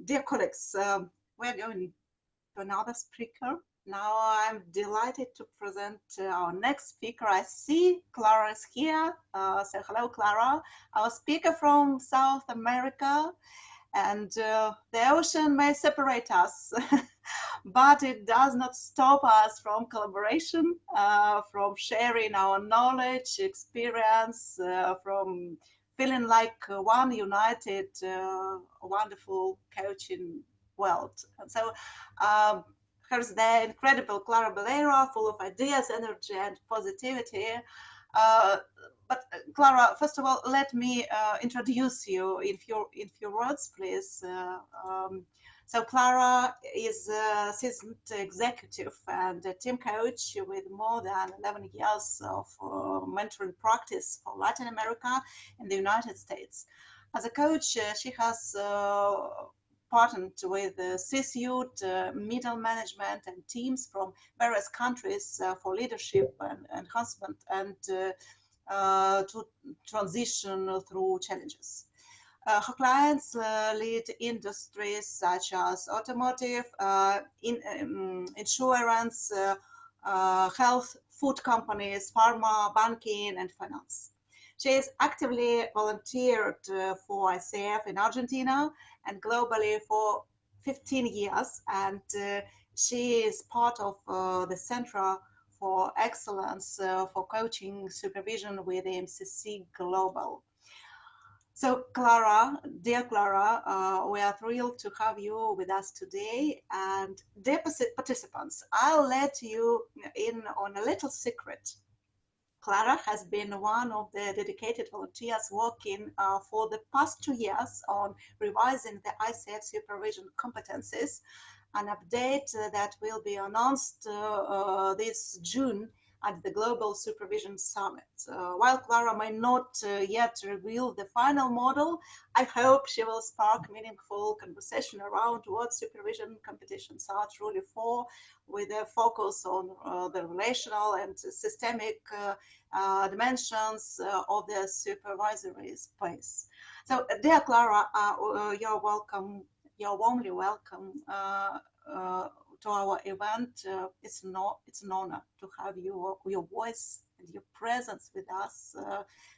Dear colleagues, we're going to another speaker. Now I'm delighted to present our next speaker. I see Clara is here. So hello, Clara, our speaker from South America. And the ocean may separate us, but it does not stop us from collaboration, from sharing our knowledge, experience, from feeling like one united, wonderful coaching world. And so here's the incredible Clara Beleiro, full of ideas, energy, and positivity. But Clara, first of all, let me introduce you in few words, please. So Clara is a seasoned executive and a team coach with more than 11 years of mentoring practice for Latin America and the United States. As a coach, she has partnered with C-suite, middle management and teams from various countries for leadership and enhancement and to transition through challenges. Her clients lead industries such as automotive, insurance, health, food companies, pharma, banking, and finance. She has actively volunteered for ICF in Argentina and globally for 15 years, and she is part of the Center for Excellence for Coaching Supervision with EMCC Global. So Clara, dear Clara, we are thrilled to have you with us today. And dear participants, I'll let you in on a little secret. Clara has been one of the dedicated volunteers working for the past 2 years on revising the ICF supervision competencies, an update that will be announced this June at the Global Supervision Summit. While Clara may not yet reveal the final model, I hope she will spark meaningful conversation around what supervision competitions are truly for, with a focus on the relational and systemic dimensions of the supervisory space. So, dear Clara, you're welcome. You're warmly welcome to our event. It's an honor to have your voice and your presence with us.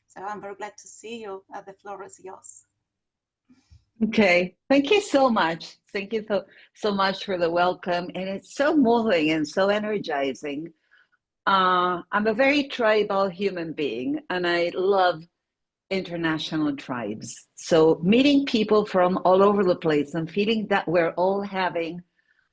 So I'm very glad to see you. The floor is yours. Okay, thank you so much. Thank you so much for the welcome. And it's so moving and so energizing. I'm a very tribal human being, and I love international tribes. So meeting people from all over the place and feeling that we're all having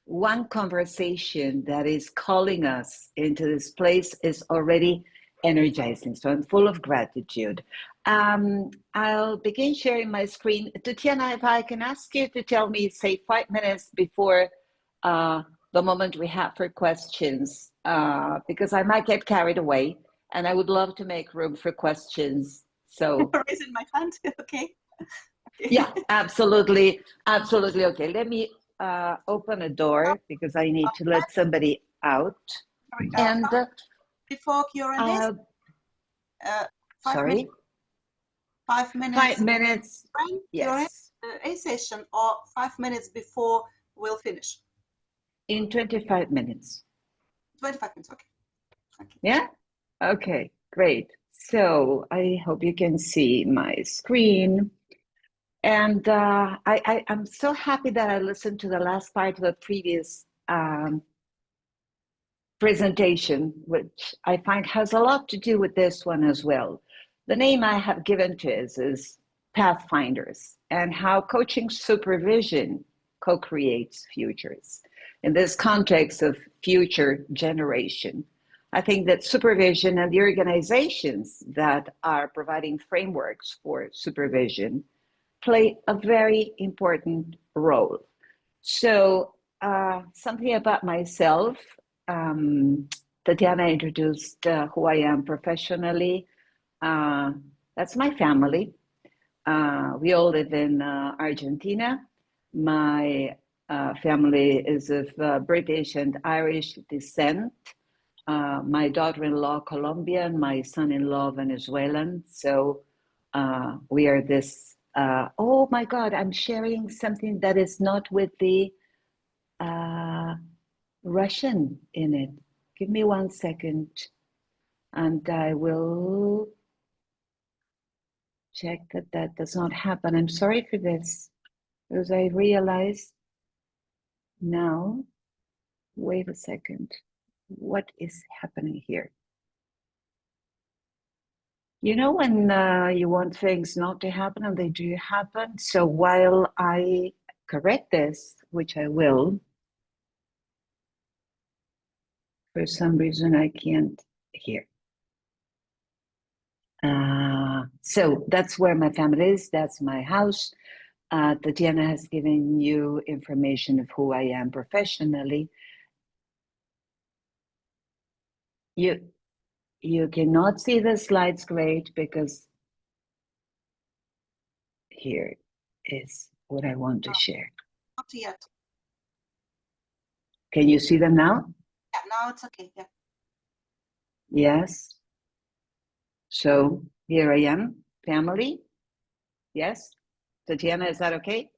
one conversation that is calling us into this place is already energizing. So I'm full of gratitude. I'll begin sharing my screen. Tatiana, if I can ask you to tell me, say 5 minutes before the moment we have for questions, because I might get carried away and I would love to make room for questions. So raising my hand, okay. Yeah, absolutely. Absolutely. Okay, let me open a door because I need to let somebody out. And before Q&A, sorry? 5 minutes. 5 minutes, yes. A session, or 5 minutes before we'll finish? In 25 minutes. 25 minutes, okay. Yeah? Okay, great. So I hope you can see my screen. And I'm so happy that I listened to the last part of the previous presentation, which I find has a lot to do with this one as well. The name I have given to it is Pathfinders, and how coaching supervision co-creates futures. In this context of future generation, I think that supervision and the organizations that are providing frameworks for supervision play a very important role. So something about myself, Tatiana introduced who I am professionally. That's my family. We all live in Argentina. My family is of British and Irish descent. My daughter-in-law Colombian, my son-in-law Venezuelan. So we are this Oh my God, I'm sharing something that is not with the Russian in it. Give me 1 second and I will check that that does not happen. I'm sorry for this, because I realize now, wait a second, what is happening here? You know when you want things not to happen and they do happen? So while I correct this, which I will, for some reason I can't hear. So that's where my family is, that's my house. Tatiana has given you information of who I am professionally. You cannot see the slides great because here is what I want to share. Not yet. Can you see them now? Yeah, now it's okay. Yeah. Yes. So here I am, family. Yes. Tatiana, is that okay?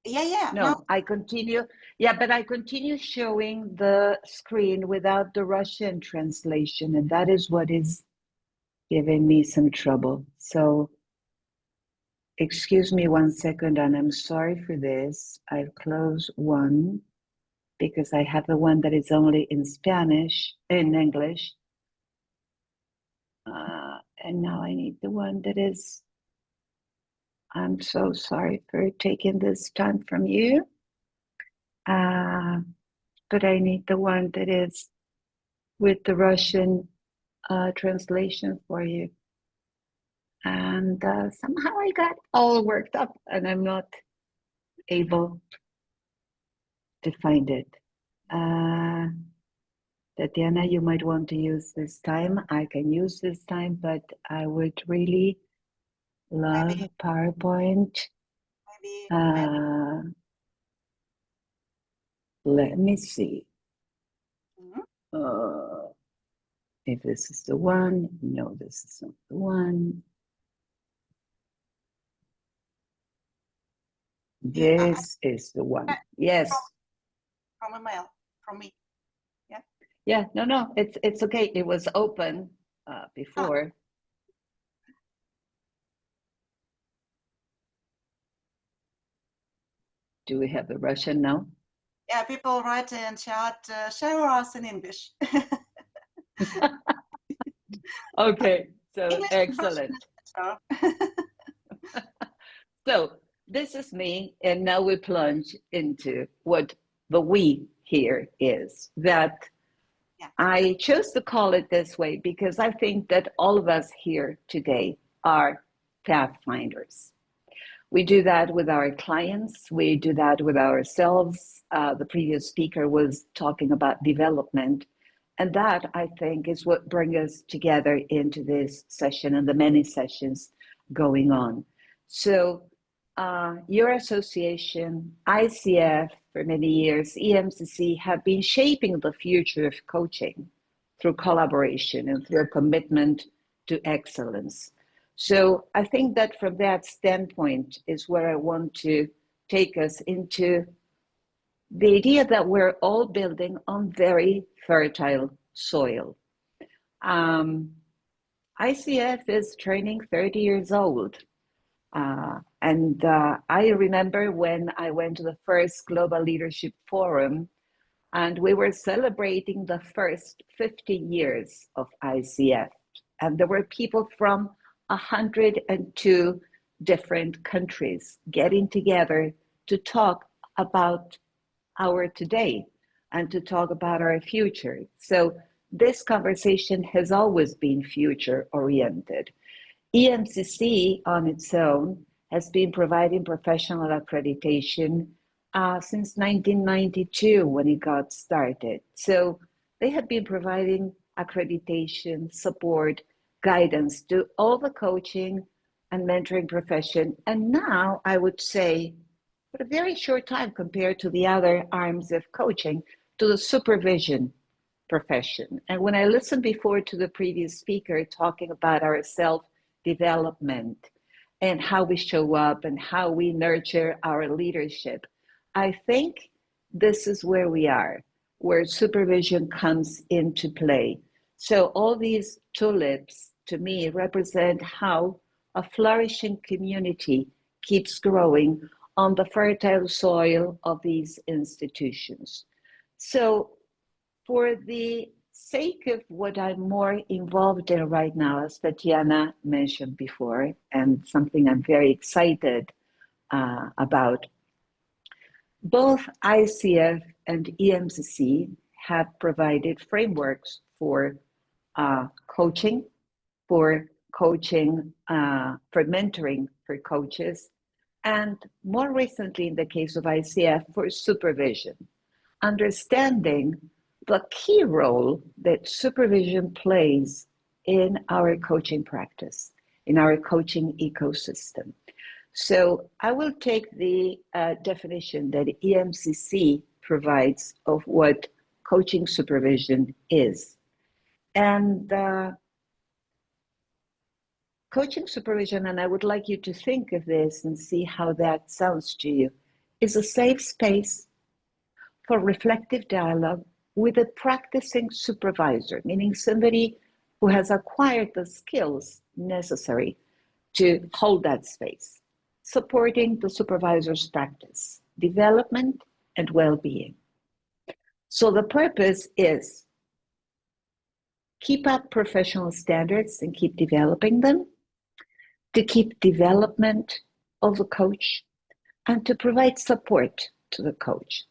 Yeah. No, I continue. Yeah, but I continue showing the screen without the Russian translation, and that is what is giving me some trouble. So excuse me 1 second, and I'm sorry for this. I've closed one because I have the one that is only in Spanish, in English. And now I need the one that is, I'm so sorry for taking this time from you. But I need the one that is with the Russian translation for you. And somehow I got all worked up and I'm not able to find it. Tatiana, you might want to use this time. I can use this time, but I would really love Maybe, PowerPoint. maybe. Let me see. Mm-hmm. If this is the one. No, this is not the one. This is the one. Yes. From email, from me. Yeah. Yeah. No. It's okay. It was open before. Oh. Do we have the Russian now? Yeah. People write in chat. Share us in English. Okay. So English excellent. So this is me, and now we plunge into what the we here is. That I chose to call it this way because I think that all of us here today are pathfinders. We do that with our clients. We do that with ourselves. The previous speaker was talking about development. And that, I think, is what brings us together into this session and the many sessions going on. So your association, ICF, for many years, EMCC, have been shaping the future of coaching through collaboration and through a commitment to excellence. So I think that from that standpoint is where I want to take us into the idea that we're all building on very fertile soil. ICF is turning 30 years old. And I remember when I went to the first Global Leadership Forum, and we were celebrating the first 50 years of ICF. And there were people from 102 different countries getting together to talk about our today and to talk about our future. So this conversation has always been future oriented. EMCC on its own has been providing professional accreditation since 1992 when it got started. So they have been providing accreditation, support, guidance to all the coaching and mentoring profession. And now I would say, for a very short time compared to the other arms of coaching, to the supervision profession. And when I listened before to the previous speaker talking about our self-development and how we show up and how we nurture our leadership. I think this is where we are, where supervision comes into play. So all these tulips, to me, represent how a flourishing community keeps growing on the fertile soil of these institutions. So for the sake of what I'm more involved in right now, as Tatiana mentioned before, and something I'm very excited about, both ICF and EMCC have provided frameworks for coaching, for mentoring for coaches, and more recently, in the case of ICF, for supervision, understanding the key role that supervision plays in our coaching practice, in our coaching ecosystem. So I will take the definition that EMCC provides of what coaching supervision is. And coaching supervision, and I would like you to think of this and see how that sounds to you, is a safe space for reflective dialogue with a practicing supervisor, meaning somebody who has acquired the skills necessary to hold that space, supporting the supervisor's practice, development, and well-being. So the purpose is keep up professional standards and keep developing them, to keep development of the coach, and to provide support to the coach.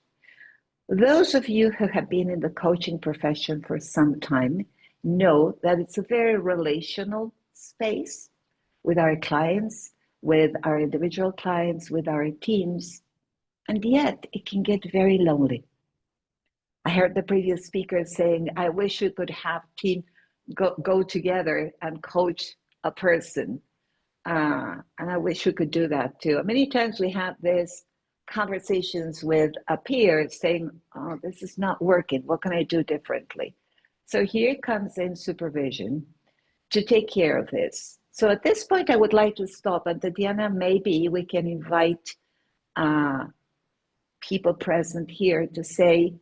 Those of you who have been in the coaching profession for some time know that it's a very relational space with our clients, with our individual clients, with our teams, and yet it can get very lonely. I heard the previous speaker saying, I wish we could have team go together and coach a person. And I wish we could do that too. Many times we have these conversations with a peer saying, oh, this is not working. What can I do differently? So here comes in supervision to take care of this. So at this point, I would like to stop. And Tatiana, maybe we can invite people present here to say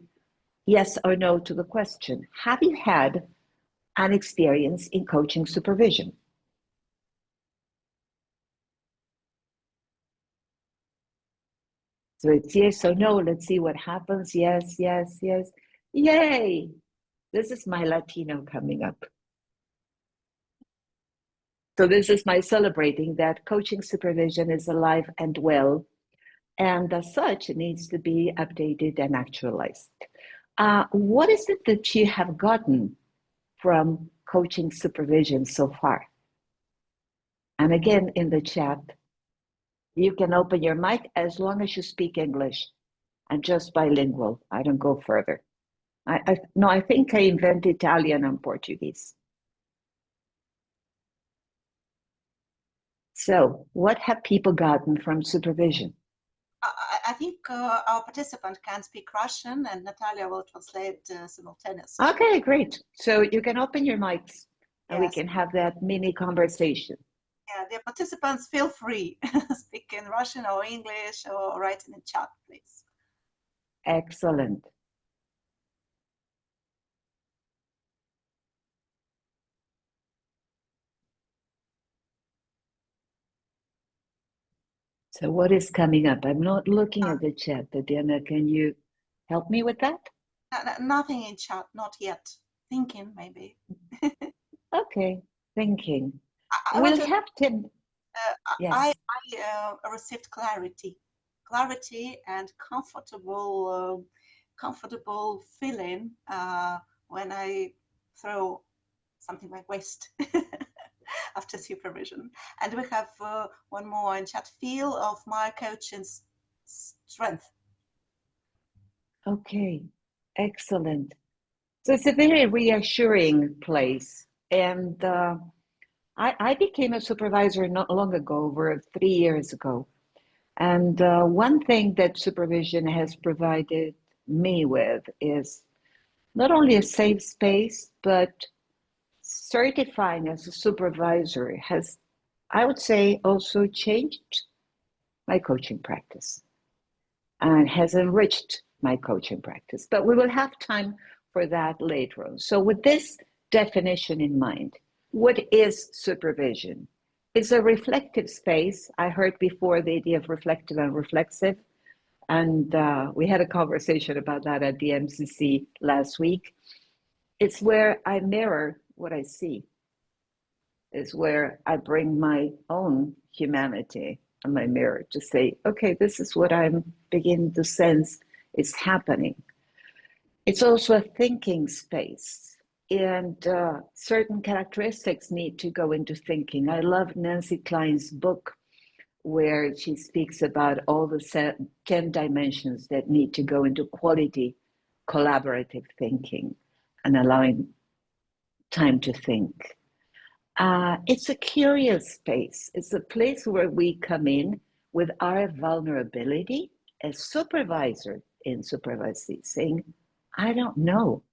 yes or no to the question. Have you had an experience in coaching supervision? So it's yes or no. Let's see what happens. Yes, yes, yes. Yay! This is my Latino coming up. So this is my celebrating that coaching supervision is alive and well. And as such, it needs to be updated and actualized. What is it that you have gotten from coaching supervision so far? And again, in the chat, you can open your mic as long as you speak English and just bilingual. I don't go further. I think I invent Italian and Portuguese. So what have people gotten from supervision? I think our participant can speak Russian and Natalia will translate simultaneously. Okay, great. So you can open your mics and Yes. we can have that mini conversation. Yeah, the participants feel free speak in Russian or English or write in the chat, please. Excellent. So what is coming up? I'm not looking at the chat. Tatiana, can you help me with that? Nothing in chat, not yet. Thinking, maybe. Okay, thinking. I We'll have Tim. Yes. I received clarity and comfortable feeling when I throw something like waste after supervision. And we have one more in chat, feel of my coaching's strength. Okay, excellent. So it's a very reassuring place. And I became a supervisor not long ago, over 3 years ago. And one thing that supervision has provided me with is not only a safe space, but certifying as a supervisor has I would say also changed my coaching practice and has enriched my coaching practice. But we will have time for that later on. So with this definition in mind, what is supervision? It's a reflective space. I heard before the idea of reflective and reflexive, and we had a conversation about that at the EMCC last week. It's where I mirror what I see. It's where I bring my own humanity on my mirror to say, okay, this is what I'm beginning to sense is happening. It's also a thinking space, and certain characteristics need to go into thinking. I love Nancy Klein's book where she speaks about all the 10 dimensions that need to go into quality collaborative thinking and allowing time to think. It's a curious space. It's a place where we come in with our vulnerability as supervisor in supervisee, saying, I don't know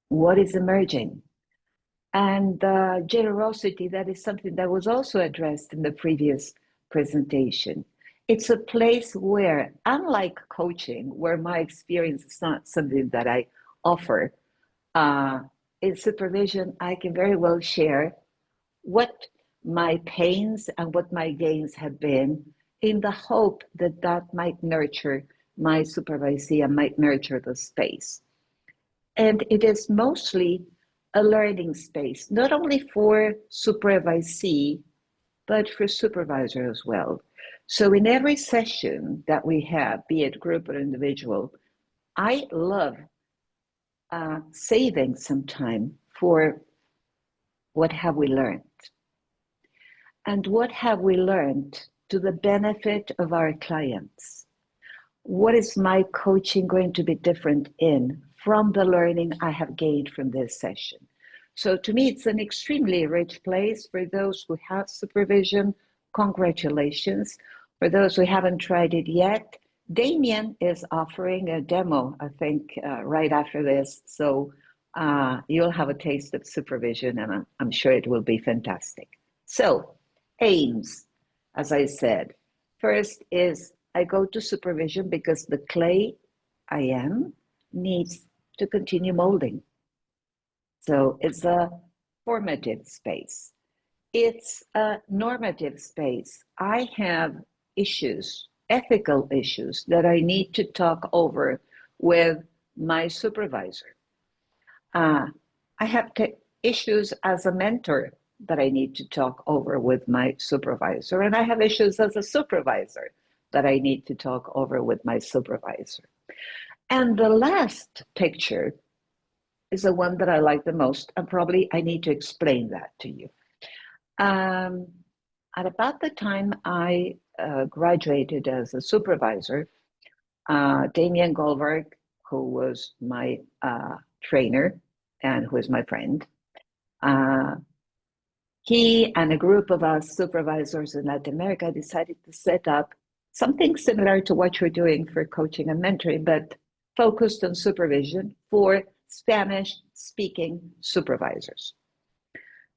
what is emerging. And generosity, that is something that was also addressed in the previous presentation. It's a place where, unlike coaching, where my experience is not something that I offer, in supervision, I can very well share what my pains and what my gains have been in the hope that that might nurture my supervisee and might nurture the space. And it is mostly a learning space, not only for supervisee, but for supervisor as well. So in every session that we have, be it group or individual, I love saving some time for what have we learned? And what have we learned to the benefit of our clients? What is my coaching going to be different in from the learning I have gained from this session? So to me, it's an extremely rich place. For those who have supervision, congratulations. For those who haven't tried it yet, Damien is offering a demo, I think, right after this. So you'll have a taste of supervision, and I'm sure it will be fantastic. So aims, as I said, first is I go to supervision because the clay I am needs to continue molding. So it's a formative space. It's a normative space. I have issues, ethical issues that I need to talk over with my supervisor. I have issues as a mentor that I need to talk over with my supervisor. And I have issues as a supervisor that I need to talk over with my supervisor. And the last picture is the one that I like the most, and probably I need to explain that to you. At about the time I graduated as a supervisor, Damien Goldberg, who was my trainer and who is my friend, he and a group of us supervisors in Latin America decided to set up something similar to what you're doing for coaching and mentoring, but focused on supervision for Spanish-speaking supervisors.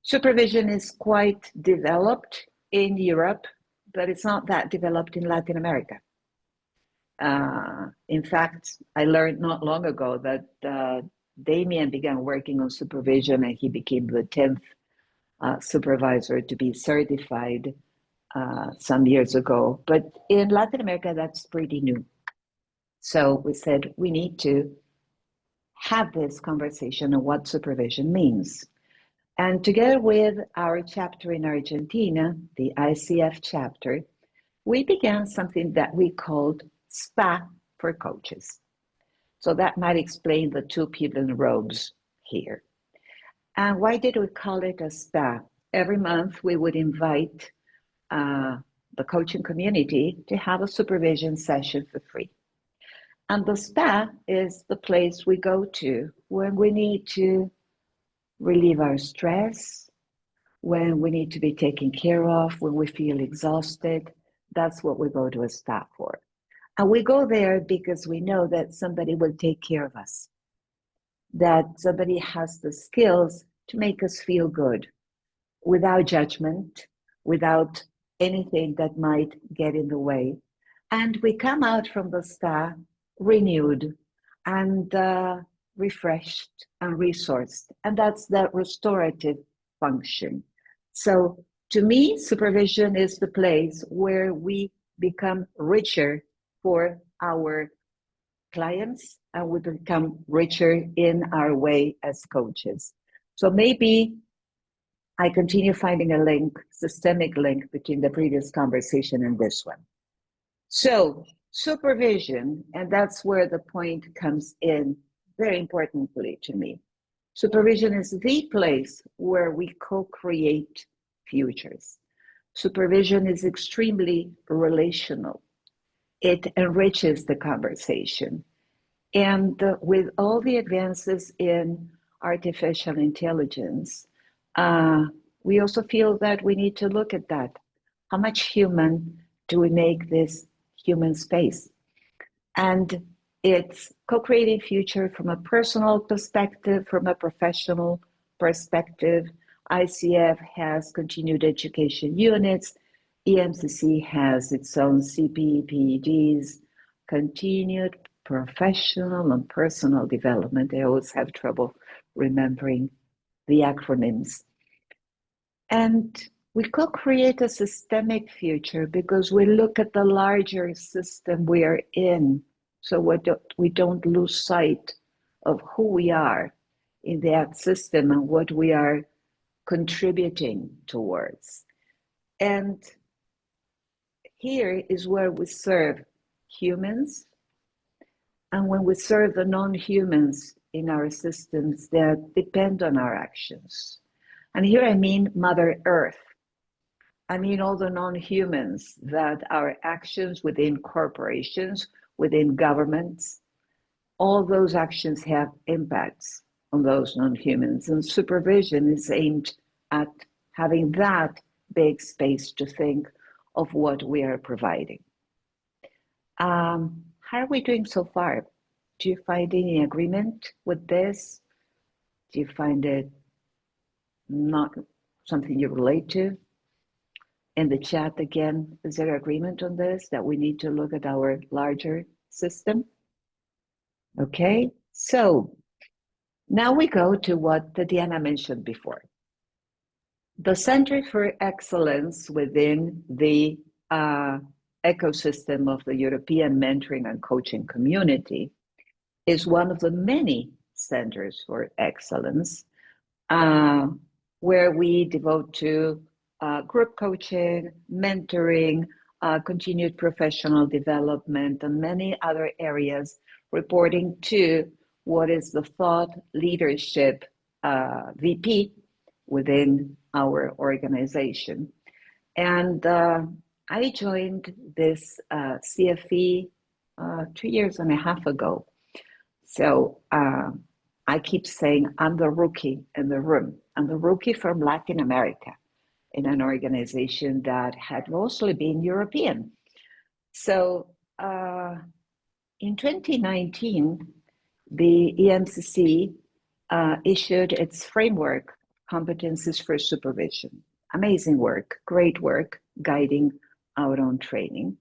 Supervision is quite developed in Europe, but it's not that developed in Latin America. In fact, I learned not long ago that Damien began working on supervision and he became the 10th supervisor to be certified some years ago. But in Latin America, that's pretty new. So we said we need to have this conversation on what supervision means. And together with our chapter in Argentina, the ICF chapter, we began something that we called SPA for coaches. So that might explain the two people in robes here. And why did we call it a SPA? Every month we would invite the coaching community to have a supervision session for free. And the SPA is the place we go to when we need to relieve our stress, when we need to be taken care of, when we feel exhausted. That's what we go to a SPA for. And we go there because we know that somebody will take care of us, that somebody has the skills to make us feel good without judgment, without anything that might get in the way. And we come out from the spa renewed and refreshed and resourced. And that's the restorative function. So to me, supervision is the place where we become richer for our clients and we become richer in our way as coaches. So maybe I continue finding a link, systemic link between the previous conversation and this one. So supervision, and that's where the point comes in very importantly to me. Supervision is the place where we co-create futures. Supervision is extremely relational. It enriches the conversation. And with all the advances in artificial intelligence, we also feel that we need to look at that. How much human do we make this human space? And it's co-creating future from a personal perspective, from a professional perspective. ICF has continued education units. EMCC has its own CPEPEDs, continued professional and personal development. I always have trouble remembering the acronyms. And we co-create a systemic future because we look at the larger system we are in. So we don't lose sight of who we are in that system and what we are contributing towards. And here is where we serve humans, and when we serve the non-humans in our systems that depend on our actions. And here I mean Mother Earth. I mean all the non-humans that our actions within corporations, within governments, all those actions have impacts on those non-humans. And supervision is aimed at having that big space to think of what we are providing. How are we doing so far? Do you find any agreement with this? Do you find it not something you relate to? In the chat again, is there agreement on this, that we need to look at our larger system? Okay, so now we go to what Diana mentioned before. The Center for Excellence within the ecosystem of the European mentoring and coaching community is one of the many centers for excellence where we devote to group coaching, mentoring, continued professional development, and many other areas reporting to what is the thought leadership VP within our organization. And I joined this CFE 2.5 years ago. So I keep saying I'm the rookie in the room. I'm the rookie from Latin America in an organization that had mostly been European. So in 2019, the EMCC issued its framework, Competencies for Supervision. Amazing work, great work, guiding our own training.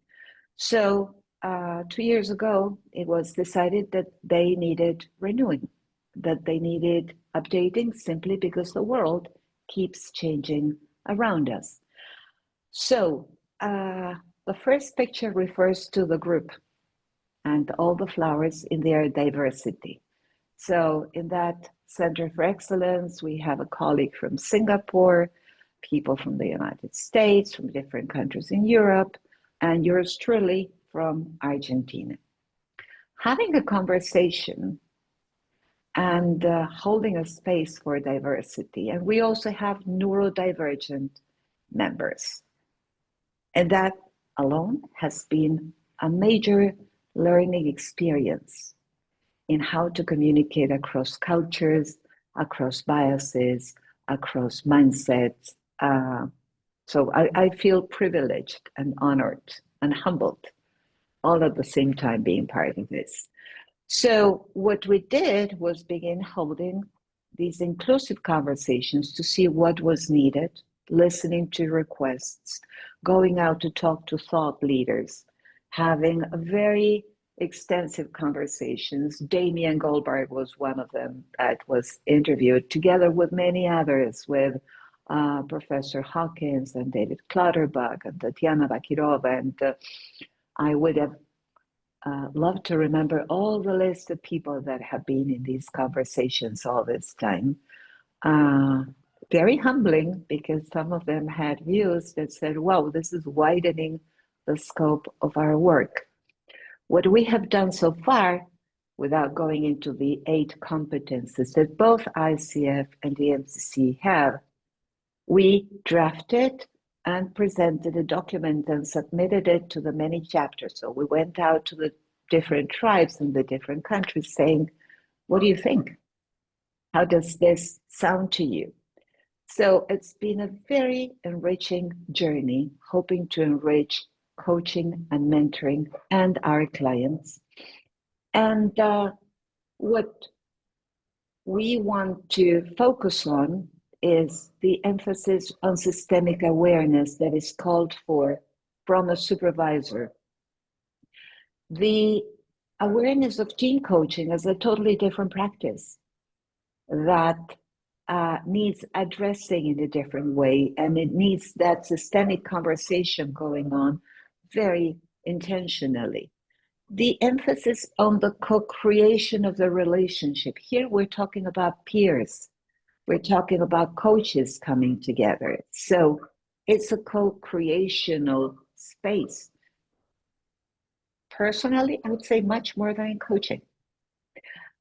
So 2 years ago, it was decided that they needed renewing, that they needed updating simply because the world keeps changing around us. So the first picture refers to the group and all the flowers in their diversity. So in that Center for Excellence, we have a colleague from Singapore, people from the United States, from different countries in Europe, and yours truly from Argentina. Having a conversation and holding a space for diversity. And we also have neurodivergent members. And that alone has been a major learning experience in how to communicate across cultures, across biases, across mindsets. So I feel privileged and honored and humbled all at the same time being part of this. So what we did was begin holding these inclusive conversations to see what was needed listening to requests, going out to talk to thought leaders, having a very extensive conversations. Damien Goldberg was one of them that was interviewed together with many others, with Professor Hawkins and David Clutterbuck and Tatiana Bakirova. And I would have loved to remember all the list of people that have been in these conversations all this time. Very humbling, because some of them had views that said, wow, this is widening the scope of our work. What we have done so far, without going into the 8 competences that both ICF and the EMCC have, we drafted and presented a document and submitted it to the many chapters. So we went out to the different tribes in the different countries saying, what do you think? How does this sound to you? So it's been a very enriching journey, hoping to enrich coaching and mentoring and our clients. And what we want to focus on is the emphasis on systemic awareness that is called for from a supervisor. The awareness of team coaching is a totally different practice that needs addressing in a different way, and it needs that systemic conversation going on very intentionally. The emphasis on the co-creation of the relationship. Here we're talking about peers. We're talking about coaches coming together. So it's a co-creational space. Personally, I would say much more than in coaching.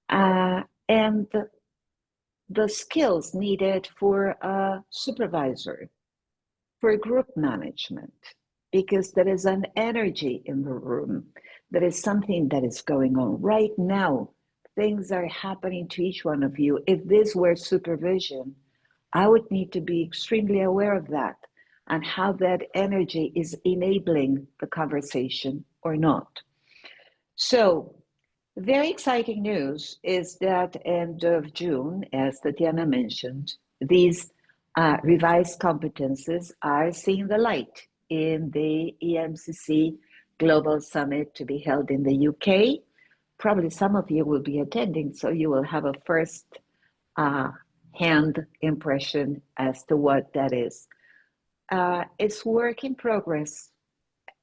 And the skills needed for a supervisor, for group management, because there is an energy in the room. There is something that is going on right now. Things are happening to each one of you. If this were supervision, I would need to be extremely aware of that and how that energy is enabling the conversation or not. So, very exciting news is that end of June, as Tatiana mentioned, these revised competences are seeing the light in the EMCC Global Summit to be held in the UK. Probably some of you will be attending, so you will have a first hand impression as to what that is. It's work in progress,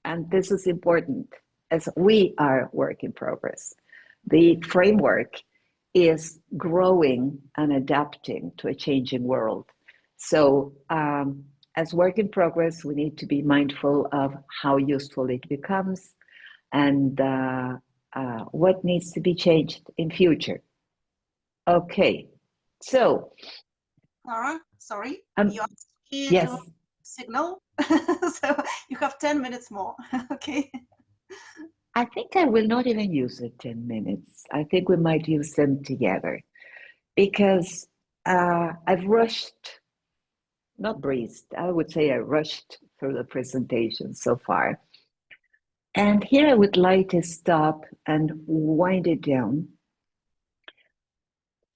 and this is important, as we are work in progress. The framework is growing and adapting to a changing world. So as work in progress, we need to be mindful of how useful it becomes and what needs to be changed in future. Okay, so. Clara, sorry, you asked me yes. to signal, so you have 10 minutes more, okay? I think I will not even use the 10 minutes. I think we might use them together because I've rushed, not breezed, I would say I rushed through the presentation so far. And here I would like to stop and wind it down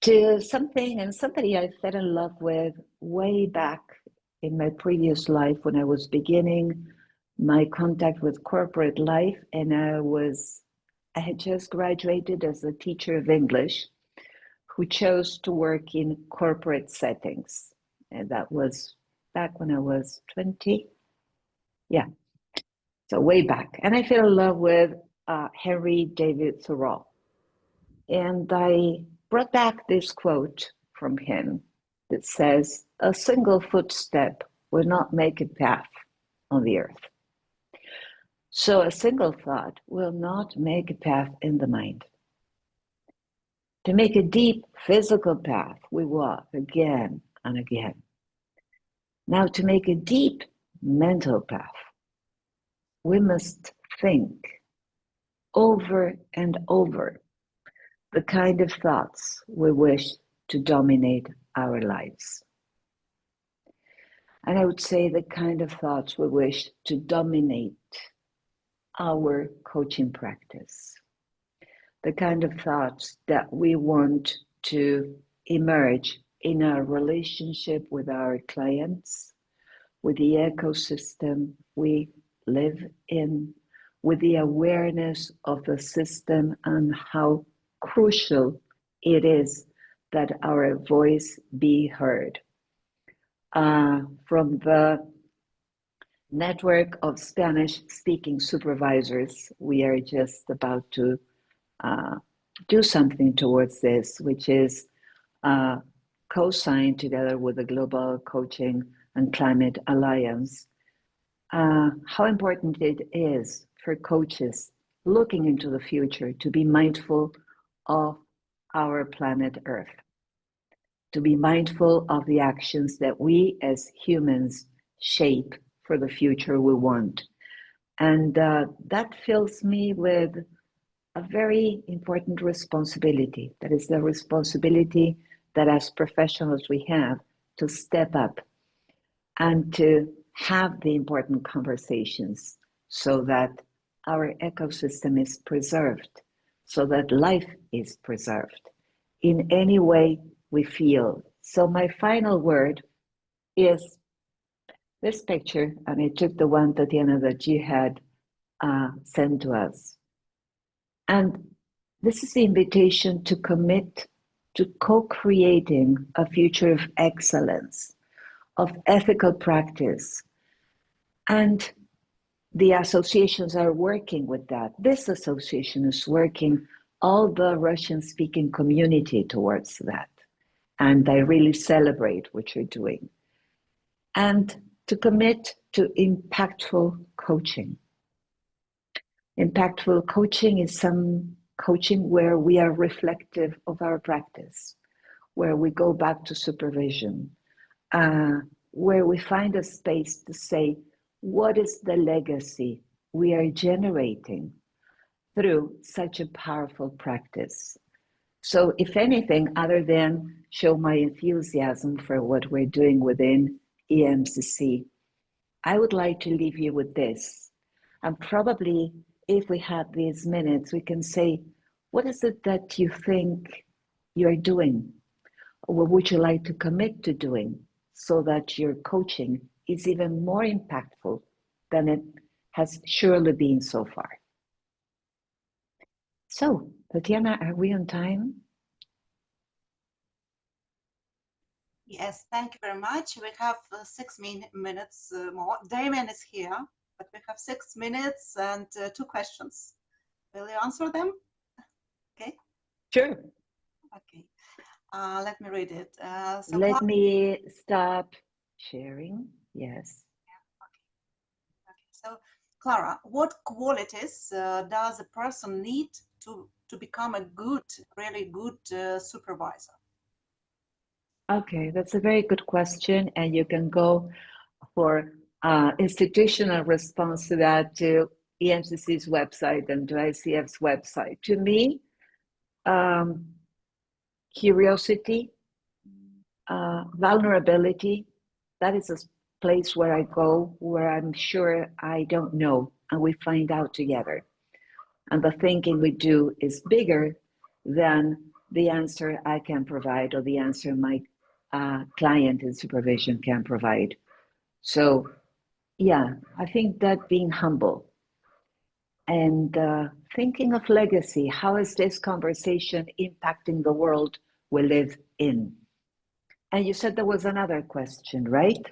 to something and somebody I fell in love with way back in my previous life when I was beginning my contact with corporate life, and I had just graduated as a teacher of English who chose to work in corporate settings. And that was back when I was 20. Yeah, so way back. And I fell in love with Henry David Thoreau. And I brought back this quote from him that says, "A single footstep will not make a path on the earth. So a single thought will not make a path in the mind. To make a deep physical path, we walk again and again. Now, to make a deep mental path, we must think over and over the kind of thoughts we wish to dominate our lives." And I would say the kind of thoughts we wish to dominate our coaching practice, the kind of thoughts that we want to emerge in our relationship with our clients, with the ecosystem we live in, with the awareness of the system and how crucial it is that our voice be heard. From the network of Spanish-speaking supervisors, we are just about to do something towards this, which is co-signed together with the Global Coaching and Climate Alliance, how important it is for coaches looking into the future to be mindful of our planet Earth, to be mindful of the actions that we as humans shape for the future we want. And that fills me with a very important responsibility. That is the responsibility that as professionals we have to step up and to have the important conversations so that our ecosystem is preserved, so that life is preserved in any way we feel. So my final word is this picture, and I took the one, Tatiana, that you had sent to us. And this is the invitation to commit to co-creating a future of excellence, of ethical practice. And the associations are working with that. This association is working all the Russian-speaking community towards that. And I really celebrate what you're doing. And to commit to impactful coaching. Impactful coaching is some coaching where we are reflective of our practice, where we go back to supervision, where we find a space to say, what is the legacy we are generating through such a powerful practice? So if anything, other than show my enthusiasm for what we're doing within EMCC, I would like to leave you with this. And probably if we have these minutes, we can say, what is it that you think you're doing? Or what would you like to commit to doing so that your coaching is even more impactful than it has surely been so far? So, Tatiana, are we on time? Yes, thank you very much. We have 6 minutes more. Damien is here, but we have 6 minutes and 2 questions. Will you answer them? Okay. Sure. Okay. Let me read it. Let me stop sharing. Yes. Okay. So, Clara, what qualities does a person need to become a really good supervisor? Okay, that's a very good question, and you can go for institutional response to that to EMCC's website and to ICF's website. To me, curiosity, vulnerability, that is a place where I go where I'm sure I don't know, and we find out together. And the thinking we do is bigger than the answer I can provide or the answer my client in supervision can provide. So yeah, I think that being humble and thinking of legacy, how is this conversation impacting the world we live in? And you said there was another question, right?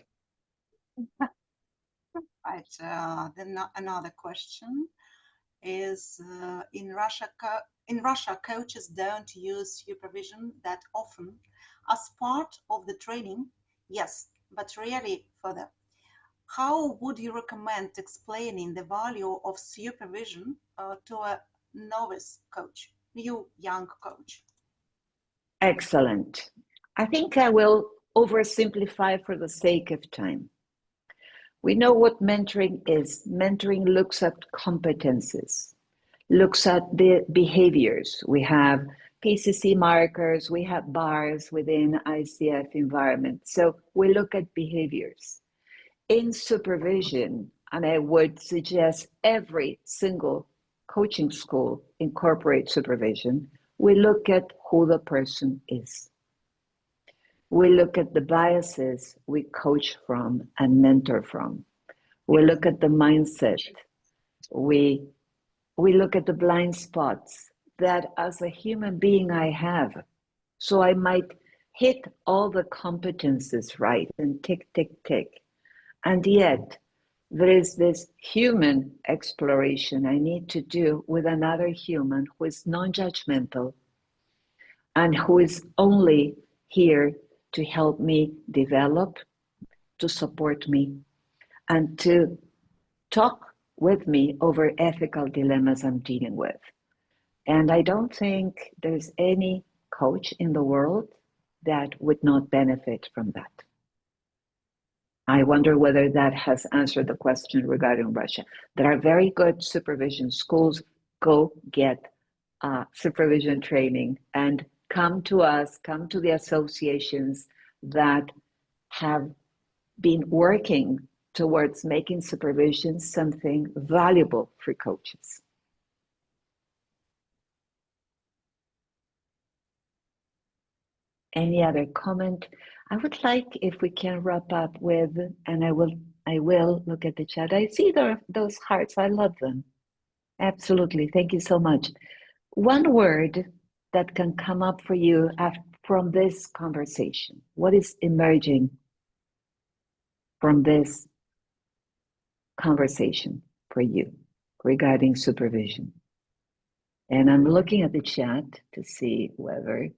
Right. Then another question is in Russia, coaches don't use supervision that often as part of the training, yes, but really further. How would you recommend explaining the value of supervision to a novice coach, new young coach? Excellent. I think I will oversimplify for the sake of time. We know what mentoring is. Mentoring looks at competences, looks at the behaviors. We have PCC markers, we have bars within ICF environment. So we look at behaviors. In supervision, and I would suggest every single coaching school incorporate supervision, we look at who the person is. We look at the biases we coach from and mentor from. We look at the mindset. We look at the blind spots that as a human being I have. So I might hit all the competences right and tick, tick, tick. And yet there is this human exploration I need to do with another human who is non-judgmental and who is only here to help me develop, to support me, and to talk with me over ethical dilemmas I'm dealing with. And I don't think there's any coach in the world that would not benefit from that. I wonder whether that has answered the question regarding Russia. There are very good supervision schools. Go get supervision training and come to us, come to the associations that have been working towards making supervision something valuable for coaches. Any other comment? I would like if we can wrap up with, and I will look at the chat. I see those hearts. I love them. Absolutely. Thank you so much. One word that can come up for you from this conversation. What is emerging from this conversation for you regarding supervision? And I'm looking at the chat to see whether,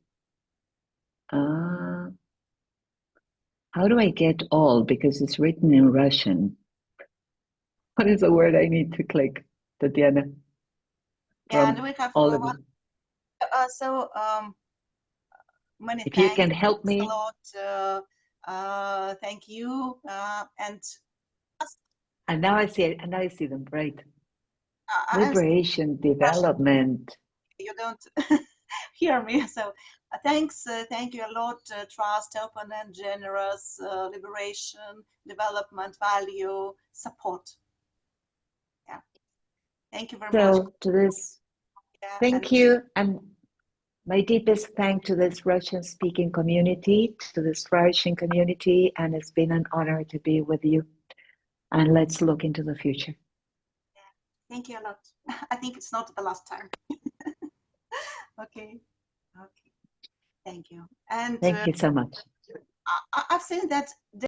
how do I get all? Because it's written in Russian. What is the word I need to click, Tatiana? Yeah, and we have all of them. Many if thanks. You can help me. A lot. Thank you. And now I see it. And now I see them. Right. Liberation, development. You don't hear me. So thanks. Thank you a lot. Trust, open and generous, liberation, development, value, support. Yeah. Thank you very much. So to this, thank you. And my deepest thanks to this Russian-speaking community, to this flourishing community, and it's been an honor to be with you. And let's look into the future. Thank you a lot. I think it's not the last time. Okay. Okay. Thank you. And thank you so much. I've seen that